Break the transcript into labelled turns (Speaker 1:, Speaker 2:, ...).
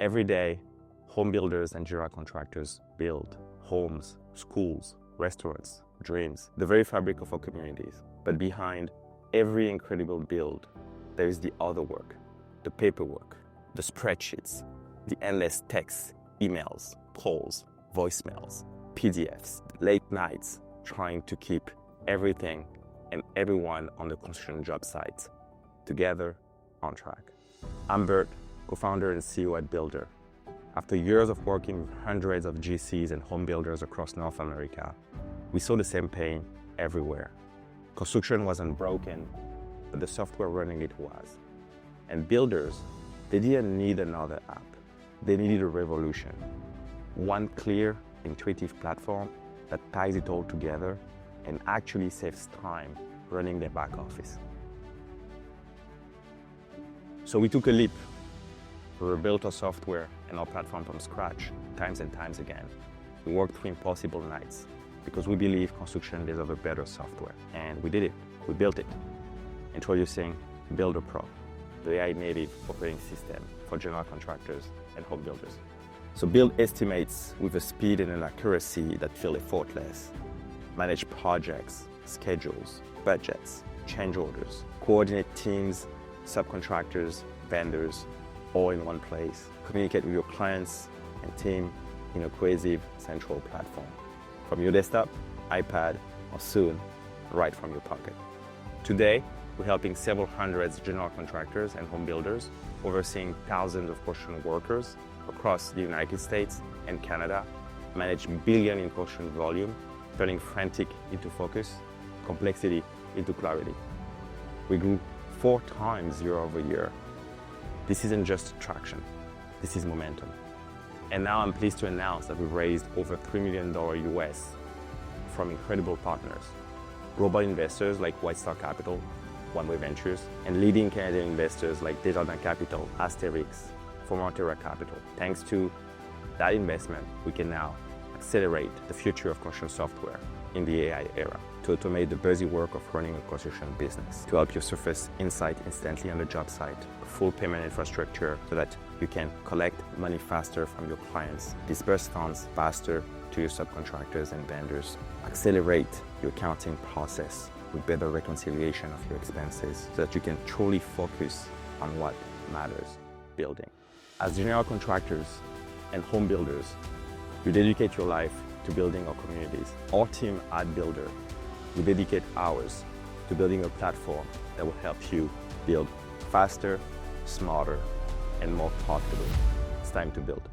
Speaker 1: Every day, home builders and general contractors build homes, schools, restaurants, dreams, the very fabric of our communities. But behind every incredible build, there is the other work, the paperwork, the spreadsheets, the endless texts, emails, polls, voicemails, PDFs, late nights trying to keep everything and everyone on the construction job site together on track. I'm Bert, co-founder and CEO at Billdr. After years of working with hundreds of GCs and home builders across North America, we saw the same pain everywhere. Construction wasn't broken, but the software running it was. And builders, they didn't need another app. They needed a revolution. One clear, intuitive platform that ties it all together and actually saves time running their back office. So we took a leap. We rebuilt our software and our platform from scratch, times and times again. We worked through impossible nights because we believe construction deserves a better software. And we did it. We built it. Introducing Billdr Pro, the AI-native operating system for general contractors and home builders. So build estimates with a speed and an accuracy that feel effortless. Manage projects, schedules, budgets, change orders, coordinate teams, subcontractors, vendors, all in one place. Communicate with your clients and team in a cohesive central platform. From your desktop, iPad, or soon, right from your pocket. Today, we're helping several hundreds of general contractors and home builders, overseeing thousands of construction workers across the United States and Canada, manage billion in construction volume, turning frantic into focus, complexity into clarity. We grew 4 times year over year. This isn't just traction, this is momentum. And now I'm pleased to announce that we've raised over $3 million US from incredible partners, global investors like Desjardins Capital, One-Way Ventures, and leading Canadian investors like Desjardins Capital, asterX, Formentera Capital. Thanks to that investment, we can now accelerate the future of construction software in the AI era, to automate the busy work of running a construction business, to help you surface insight instantly on the job site, a full payment infrastructure so that you can collect money faster from your clients, disperse funds faster to your subcontractors and vendors, accelerate your accounting process with better reconciliation of your expenses so that you can truly focus on what matters, building. As general contractors and home builders, you dedicate your life to building our communities. Our team at Billdr, we dedicate ours to building a platform that will help you build faster, smarter, and more profitably. It's time to build.